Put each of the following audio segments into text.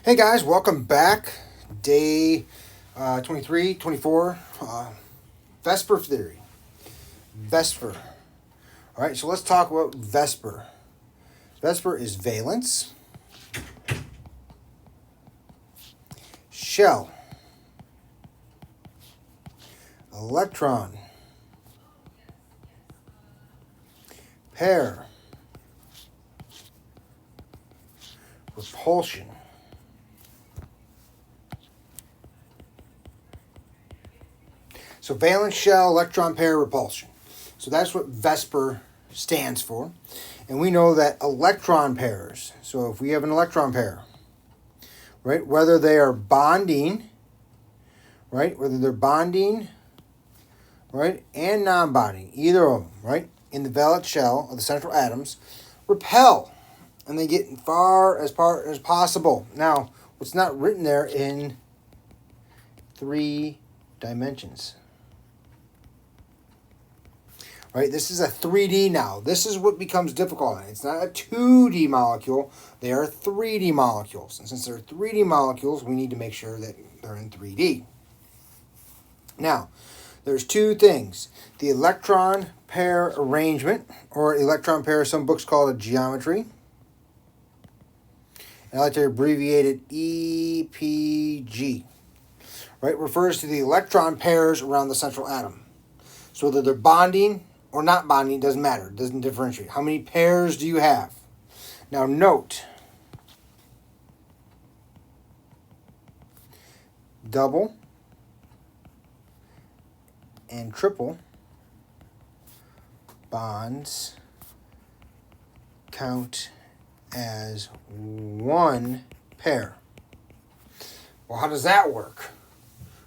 Hey guys, welcome back. Day 23, 24, VSEPR Theory. VSEPR. All right, so let's talk about VSEPR. VSEPR is valence, shell, electron, pair, repulsion. So valence, shell, electron pair, repulsion. So that's what VSEPR stands for. And we know that electron pairs, so if we have an electron pair, right, whether they are bonding, right, whether they're bonding, right, and non-bonding, either of them, right, in the valence shell of the central atoms, repel, and they get as far as possible. Now, what's not written there in 3 dimensions? Right, this is a 3D now. This is what becomes difficult. It's not a 2D molecule. They are 3D molecules. And since they're 3D molecules, we need to make sure that they're in 3D. Now, there's 2 things. The electron pair arrangement, or electron pair, some books call it geometry. And I like to abbreviate it EPG. Right, refers to the electron pairs around the central atom. So whether they're bonding or not bonding, doesn't matter. It doesn't differentiate. How many pairs do you have? Now note, double and triple bonds count as 1 pair. Well, how does that work?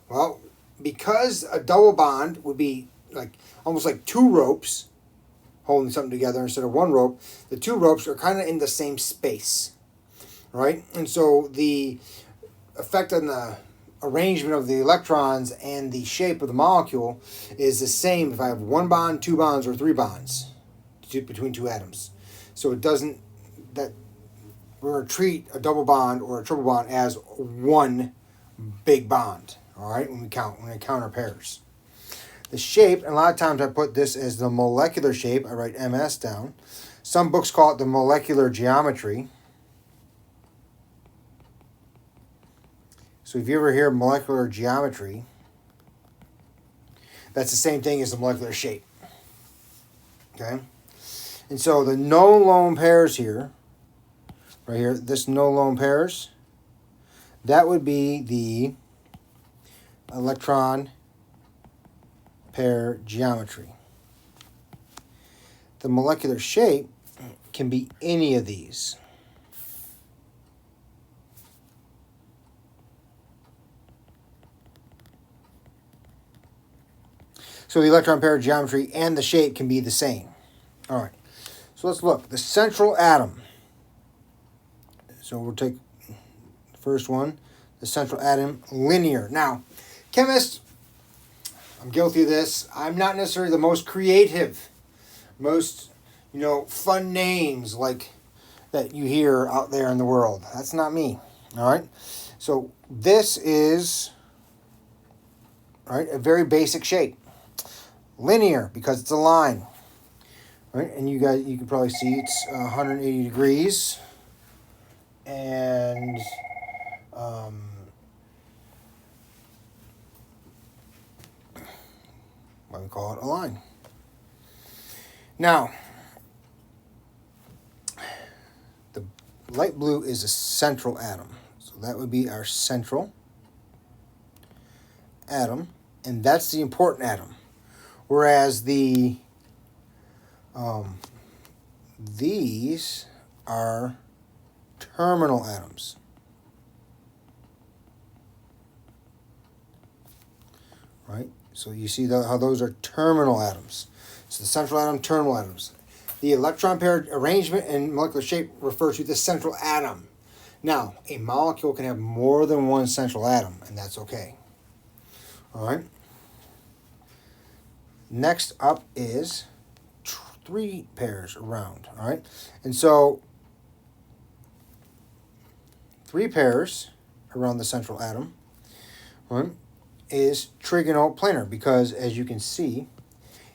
Well, because a double bond would be like almost like 2 ropes holding something together instead of 1 rope, the 2 ropes are kind of in the same space, right? And so the effect on the arrangement of the electrons and the shape of the molecule is the same if I have 1 bond, 2 bonds, or 3 bonds between 2 atoms. So it doesn't, that we're going to treat a double bond or a triple bond as 1 big bond, all right, when we count our pairs. The shape, and a lot of times I put this as the molecular shape. I write MS down. Some books call it the molecular geometry. So if you ever hear molecular geometry, that's the same thing as the molecular shape. Okay? And so the no lone pairs here, right here, this no lone pairs, that would be the electron pair geometry. The molecular shape can be any of these. So the electron pair geometry and the shape can be the same. All right. So let's look. The central atom. So we'll take the first one, the central atom, linear. Now, chemists, I'm guilty of this. I'm not necessarily the most creative, most, fun names like that you hear out there in the world. That's not me. All right. So this is, all right, a very basic shape. Linear because it's a line. All right, and you can probably see it's 180 degrees, and why we call it a line. Now, the light blue is a central atom. So that would be our central atom, and that's the important atom. Whereas these are terminal atoms. Right? So you see how those are terminal atoms. So the central atom, terminal atoms. The electron pair arrangement and molecular shape refer to the central atom. Now, a molecule can have more than 1 central atom, and that's okay. All right? Next up is 3 pairs around, all right? And so 3 pairs around the central atom, right, is trigonoplanar because, as you can see,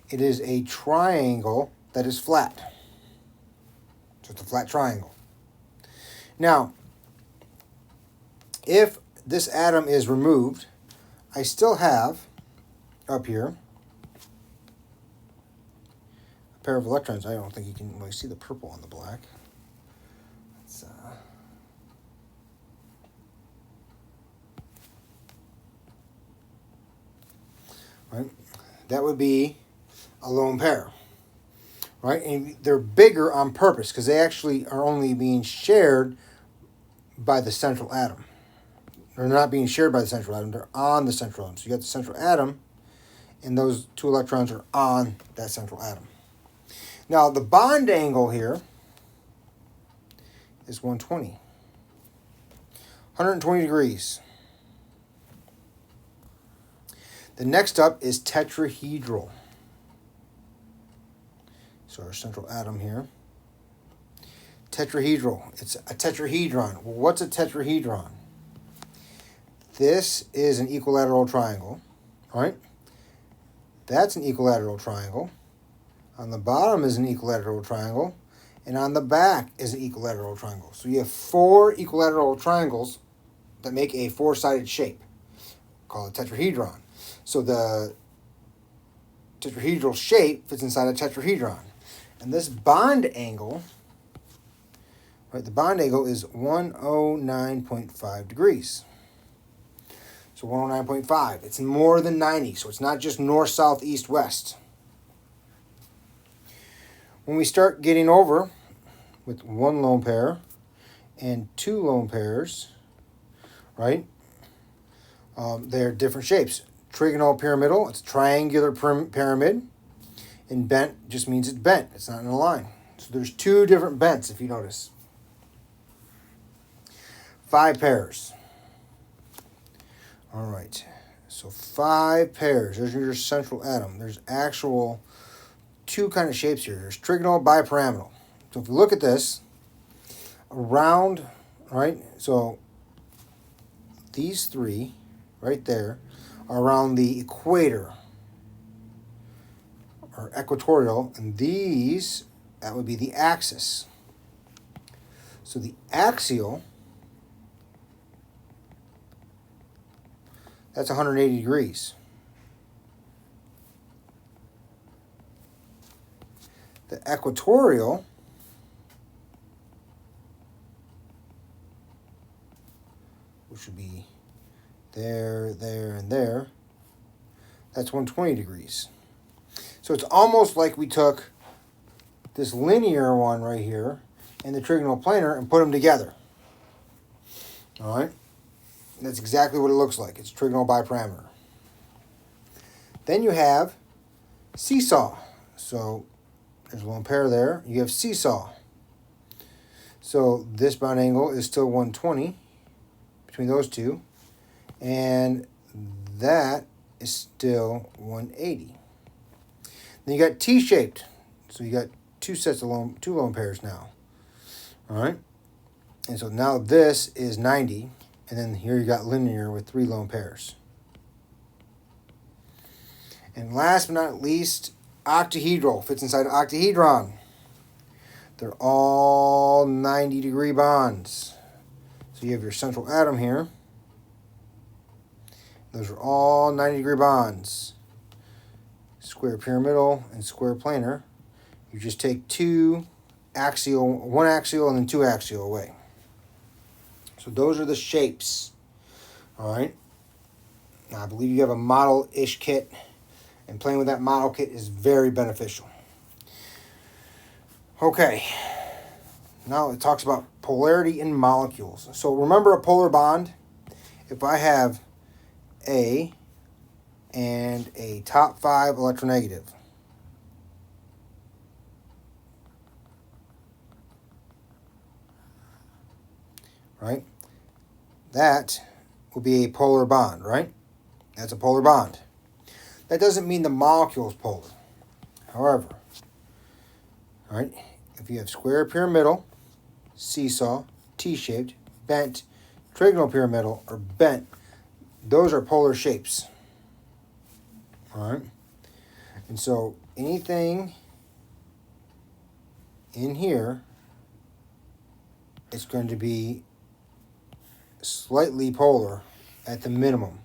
it is a triangle that is flat. So it's a flat triangle. Now, if this atom is removed, I still have up here a pair of electrons. I don't think you can really see the purple on the black. It's, right? That would be a lone pair, right? And they're bigger on purpose because they actually are only being shared by the central atom. They're not being shared by the central atom. They're on the central atom. So you got the central atom, and those 2 electrons are on that central atom. Now, the bond angle here is 120. 120 degrees. The next up is tetrahedral. So our central atom here. Tetrahedral. It's a tetrahedron. Well, what's a tetrahedron? This is an equilateral triangle, right? That's an equilateral triangle. On the bottom is an equilateral triangle. And on the back is an equilateral triangle. So you have 4 equilateral triangles that make a 4-sided shape, called a tetrahedron. So the tetrahedral shape fits inside a tetrahedron. And this bond angle, right, the bond angle is 109.5 degrees. So 109.5. It's more than 90, so it's not just north, south, east, west. When we start getting over with 1 lone pair and 2 lone pairs, right, they're different shapes. Trigonopyramidal, it's a triangular pyramid. And bent just means it's bent. It's not in a line. So there's 2 different bents, if you notice. 5 pairs. All right. So 5 pairs. There's your central atom. There's actual 2 kind of shapes here. There's trigonal, bipyramidal. So if you look at this, around, right? So these 3 right there are around the equator, or equatorial, and these, that would be the axis. So the axial, that's 180 degrees. The equatorial, which would be there, there, and there, that's 120 degrees. So it's almost like we took this linear one right here and the trigonoplanar and put them together. All right? And that's exactly what it looks like. It's trigonal bipyramidal. Then you have seesaw. So there's a lone pair there. You have seesaw. So this bond angle is still 120 between those 2. And that is still 180. Then you got T-shaped. So you got 2 lone pairs now. All right? And so now this is 90. And then here you got linear with 3 lone pairs. And last but not least, octahedral. Fits inside an octahedron. They're all 90-degree bonds. So you have your central atom here. Those are all 90-degree bonds. Square pyramidal and square planar. You just take 1 axial and then 2 axial away. So those are the shapes. All right. Now I believe you have a model-ish kit, and playing with that model kit is very beneficial. Okay. Now it talks about polarity in molecules. So remember a polar bond? If I have A and a top 5 electronegative, right? That will be a polar bond, right? That's a polar bond. That doesn't mean the molecule is polar. However, right, if you have square pyramidal, seesaw, T-shaped, bent, trigonal pyramidal, or bent, those are polar shapes. All right? And so anything in here is going to be slightly polar at the minimum.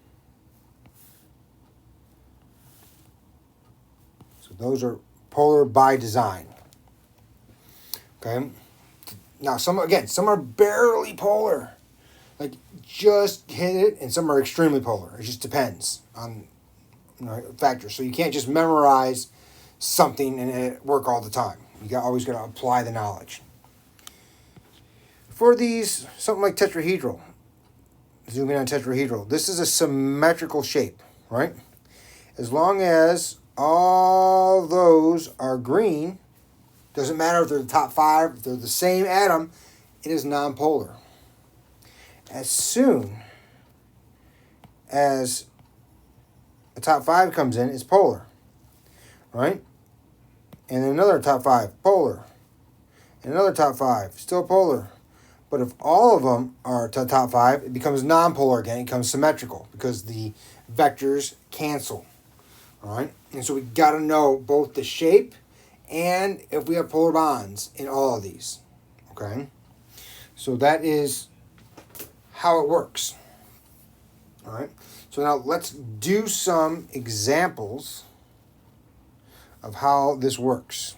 So those are polar by design. Okay? Now some are barely polar. Like just hit it, and some are extremely polar. It just depends on factors. So you can't just memorize something and it work all the time. Always got to apply the knowledge. For these, something like tetrahedral, zoom in on tetrahedral, this is a symmetrical shape, right? As long as all those are green, doesn't matter if they're the top 5, if they're the same atom, it is nonpolar. As soon as a top 5 comes in, it's polar, right? And then another top 5, polar. And another top 5, still polar. But if all of them are top 5, it becomes nonpolar again. It becomes symmetrical because the vectors cancel. All right? And so we got to know both the shape and if we have polar bonds in all of these. Okay? So that is how it works. All right? So now let's do some examples of how this works.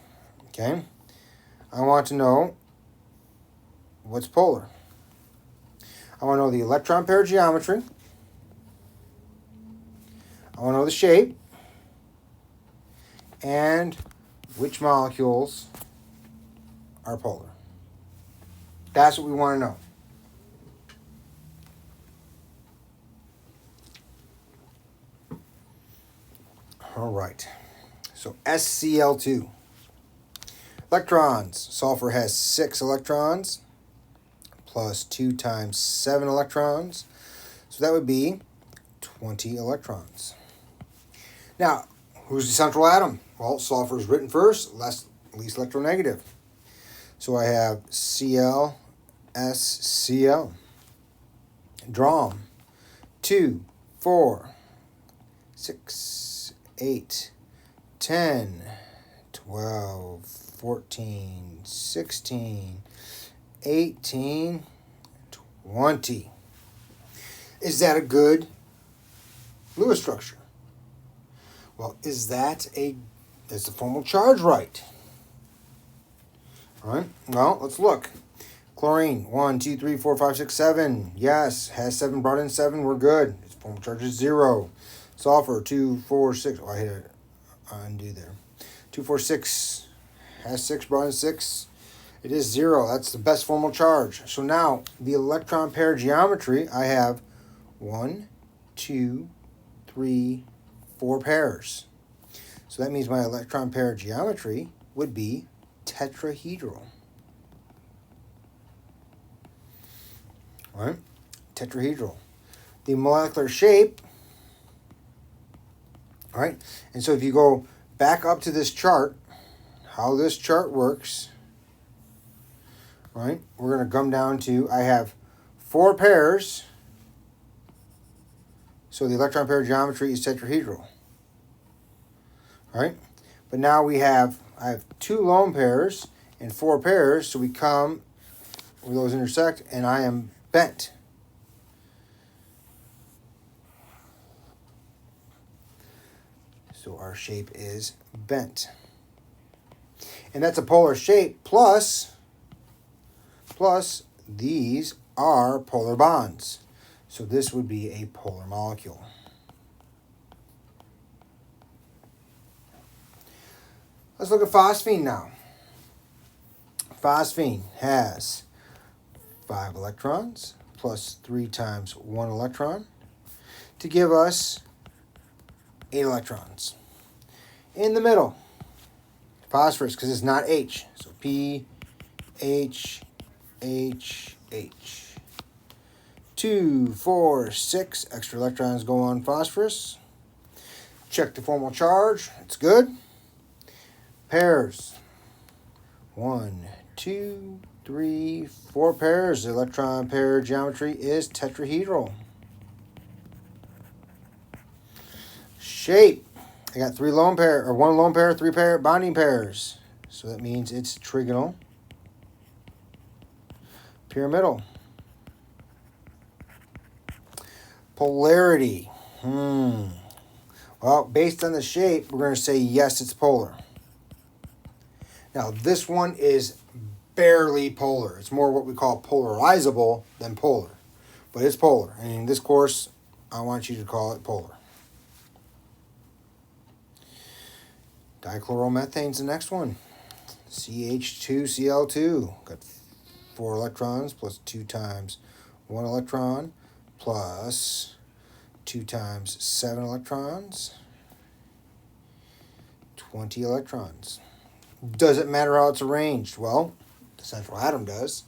Okay? I want to know what's polar. I want to know the electron pair geometry. I want to know the shape. And which molecules are polar. That's what we want to know. All right. So SCl2. Electrons. Sulfur has 6 electrons plus 2 times 7 electrons. So that would be 20 electrons. Now, who's the central atom? Well, sulfur is written first, least electronegative. So I have Cl, SCl. Drom. 2, 4, 6, 8, 10, 12, 14, 16, 18, 20. Is that a good Lewis structure? Well, is the formal charge right? All right, well, let's look. Chlorine, 1, 2, 3, 4, 5, 6, 7. Yes, has 7, brought in 7, we're good. Its formal charge is 0. Sulfur, 2, 4, 6. Oh, I hit it. Undo there. 2, 4, 6. Has 6, brought in 6. It is 0. That's the best formal charge. So now, the electron pair geometry, I have 1, 2, 3, 4 pairs. So that means my electron pair geometry would be tetrahedral. All right? Tetrahedral. The molecular shape, all right? And so if you go back up to this chart, how this chart works, right? We're going to come down to, I have 4 pairs, so the electron pair geometry is tetrahedral. All right? But now I have 2 lone pairs and 4 pairs, so we come where those intersect, and I am bent. So our shape is bent. And that's a polar shape, plus these are polar bonds. So this would be a polar molecule. Let's look at phosphine now. Phosphine has 5 electrons plus 3 times 1 electron to give us 8 electrons. In the middle, phosphorus, because it's not H. So P, H, H, H. 2, 4, 6 extra electrons go on phosphorus. Check the formal charge. It's good. Pairs. 1, 2, 3, 4 pairs. The electron pair geometry is tetrahedral. Shape. I got 3 lone pair, or 1 lone pair, 3 pair bonding pairs. So that means it's trigonal. Pyramidal. Polarity. Well, based on the shape, we're going to say yes, it's polar. Now, this one is barely polar. It's more what we call polarizable than polar. But it's polar. And in this course, I want you to call it polar. Dichloromethane's the next one. CH2Cl2. Got 4 electrons plus 2 times 1 electron plus 2 times 7 electrons. 20 electrons. Does it matter how it's arranged? Well, the central atom does.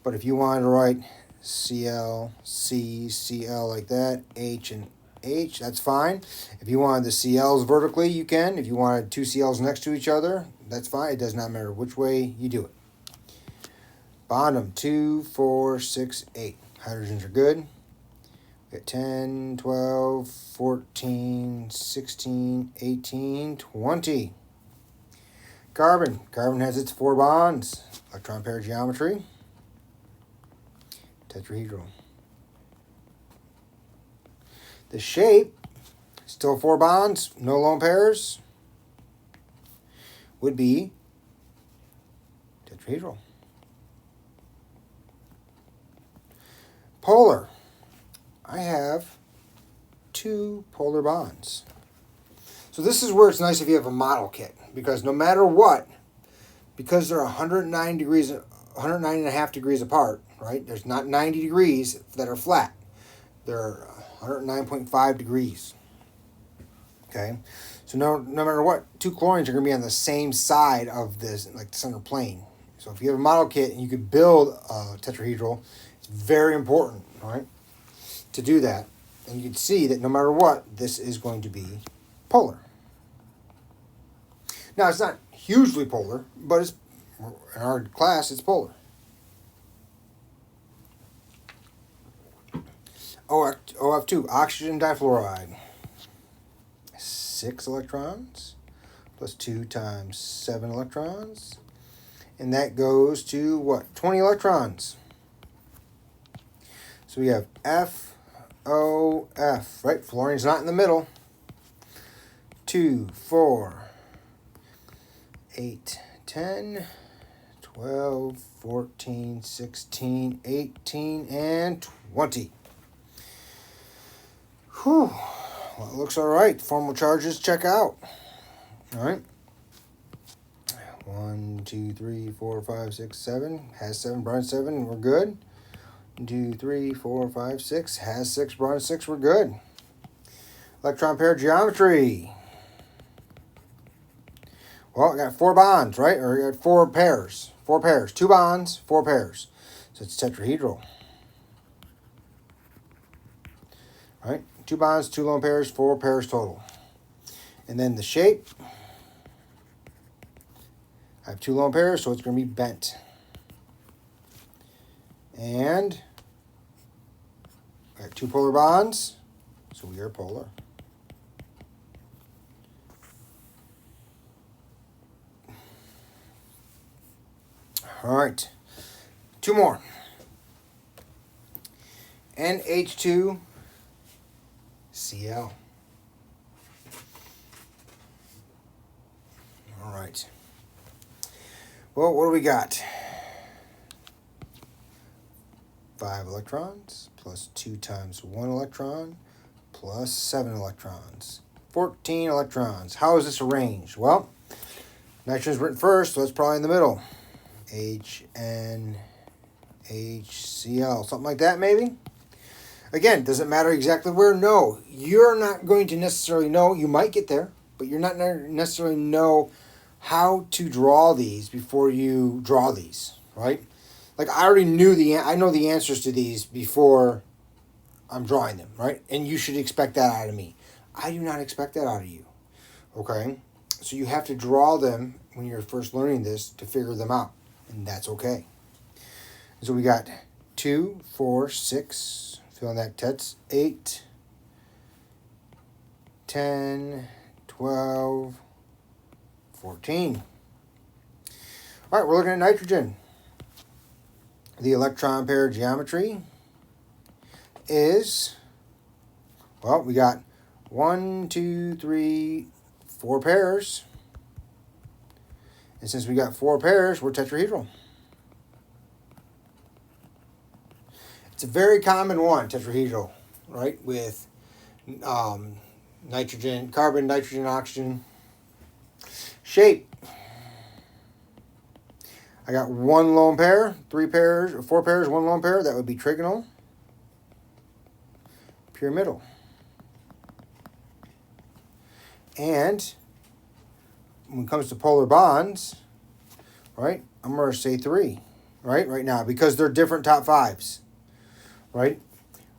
But if you wanted to write Cl, C, Cl like that, H and H, that's fine. If you wanted the Cl's vertically, you can. If you wanted 2 Cl's next to each other, that's fine. It does not matter which way you do it. Bond them. 2, 4, 6, 8. Hydrogens are good. We got 10, 12, 14, 16, 18, 20. Carbon. Carbon has its 4 bonds. Electron pair geometry. Tetrahedral. The shape, still 4 bonds, no lone pairs, would be tetrahedral. Polar. I have 2 polar bonds. So this is where it's nice if you have a model kit, because no matter what, because they're 109 degrees, 109.5 degrees apart, right? There's not 90 degrees that are flat. They're 109.5 degrees. Okay? So no matter what, 2 chlorines are going to be on the same side of this, like the center plane. So if you have a model kit and you could build a tetrahedral, it's very important, right, to do that. And you can see that no matter what, this is going to be polar. Now, it's not hugely polar, but it's, in our class, it's polar. OF2, oxygen difluoride. 6 electrons plus 2 times 7 electrons. And that goes to what? 20 electrons. So we have FOF, right? Fluorine's not in the middle. 2, 4, 8, 10, 12, 14, 16, 18, and 20. Whew. Well, it looks all right. Formal charges check out. All right. 1, 2, 3, 4, 5, 6, 7. Has 7, bronze 7. We're good. 2, 3, 4, 5, 6. Has 6, bronze 6. We're good. Electron pair geometry. Well, I got 4 bonds, right? Or I got 4 pairs. 4 pairs. 2 bonds, 4 pairs. So it's tetrahedral. Right? 2 bonds, 2 lone pairs, 4 pairs total. And then the shape. I have 2 lone pairs, so it's going to be bent. And I have 2 polar bonds, so we are polar. All right, 2 more. NH2 Cl. All right. Well, what do we got? 5 electrons plus 2 times 1 electron plus 7 electrons. 14 electrons. How is this arranged? Well, nitrogen's written first, so it's probably in the middle. HNHCl, something like that maybe? Again, does it matter exactly where? No. You're not going to necessarily know. You might get there, but you're not necessarily know how to draw these before you draw these, right? Like I already knew I know the answers to these before I'm drawing them, right? And you should expect that out of me. I do not expect that out of you, okay? So you have to draw them when you're first learning this to figure them out, and that's okay. So we got 2, 4, 6, fill in that tets, 8, 10, 12, 14. All right, we're looking at nitrogen. The electron pair geometry is, well, we got 1, 2, 3, 4 pairs. And since we got 4 pairs, we're tetrahedral. It's a very common one, tetrahedral, right? With nitrogen, carbon, nitrogen, oxygen. Shape. I got 1 lone pair, 3 pairs, or 4 pairs, 1 lone pair. That would be trigonal. Pyramidal. And when it comes to polar bonds, right, I'm going to say 3, right now, because they're different top 5s, right?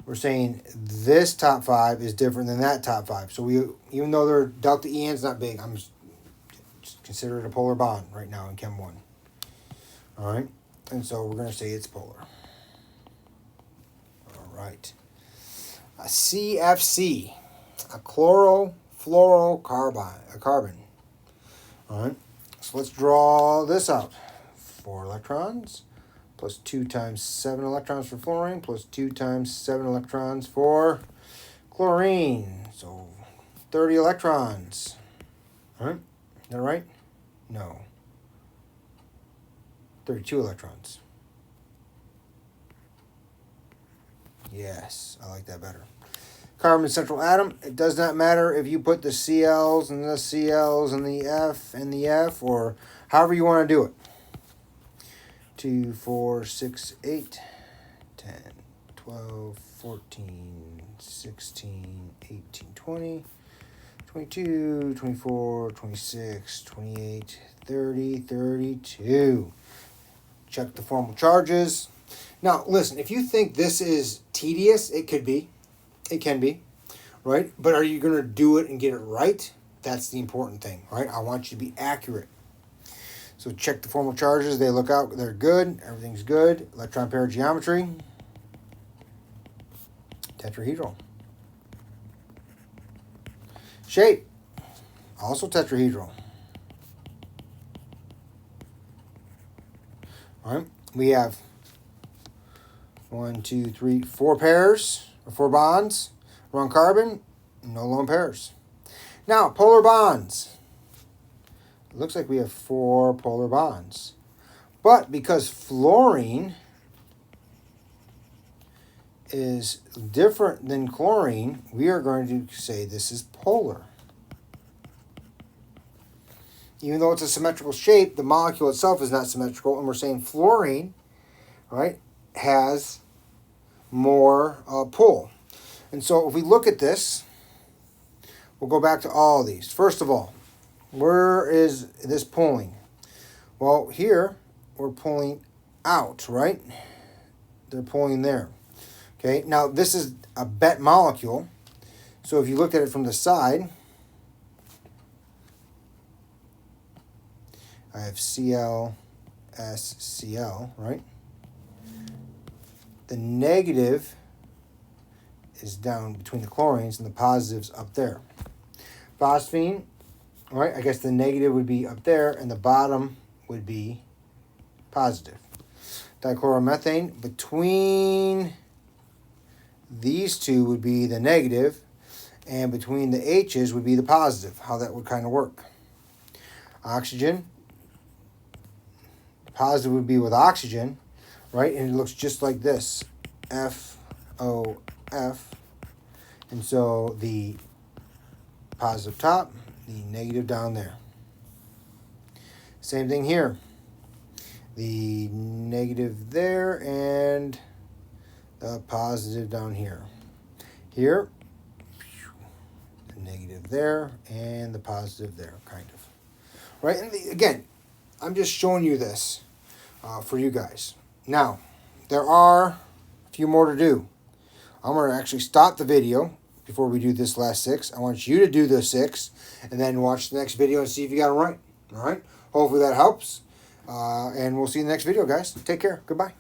We're saying this top 5 is different than that top 5. So even though their delta EN's not big, I'm just consider it a polar bond right now in Chem 1. All right, and so we're going to say it's polar. All right. A CFC, a chlorofluorocarbon, All right, so let's draw this out. 4 electrons plus 2 times 7 electrons for fluorine plus 2 times 7 electrons for chlorine. So 30 electrons. All right, is that right? No. 32 electrons. Yes, I like that better. Carbon central atom, it does not matter if you put the Cl's and the Cl's and the F or however you want to do it. 2, 4, 6, 8, 10, 12, 14, 16, 18, 20, 22, 24, 26, 28, 30, 32. Check the formal charges. Now, listen, if you think this is tedious, it could be. It can be, right? But are you going to do it and get it right? That's the important thing, right? I want you to be accurate. So check the formal charges. They look out. They're good. Everything's good. Electron pair geometry. Tetrahedral. Shape. Also tetrahedral. All right. We have 1, 2, 3, 4 pairs or 4 bonds. We're on carbon. No lone pairs. Now, polar bonds. It looks like we have 4 polar bonds. But because fluorine is different than chlorine, we are going to say this is polar. Even though it's a symmetrical shape, the molecule itself is not symmetrical, and we're saying fluorine, right, has more pull. And so if we look at this, we'll go back to all of these. First of all, where is this pulling? Well, here we're pulling out, right? They're pulling there. Okay, now this is a bet molecule. So if you looked at it from the side, I have Cl, S, Cl, right? The negative is down between the chlorines and the positive's up there. Phosphine, right? I guess the negative would be up there and the bottom would be positive. Dichloromethane, between these two would be the negative and between the H's would be the positive, how that would kind of work. Oxygen, positive would be with oxygen, right? And it looks just like this, FOF. And so the positive top, the negative down there. Same thing here. The negative there and the positive down here. Here, the negative there and the positive there, kind of. Right? And again, I'm just showing you this for you guys. Now, there are a few more to do. I'm going to actually stop the video before we do this last 6. I want you to do the 6 and then watch the next video and see if you got it right. All right? Hopefully that helps. And we'll see you in the next video, guys. Take care. Goodbye.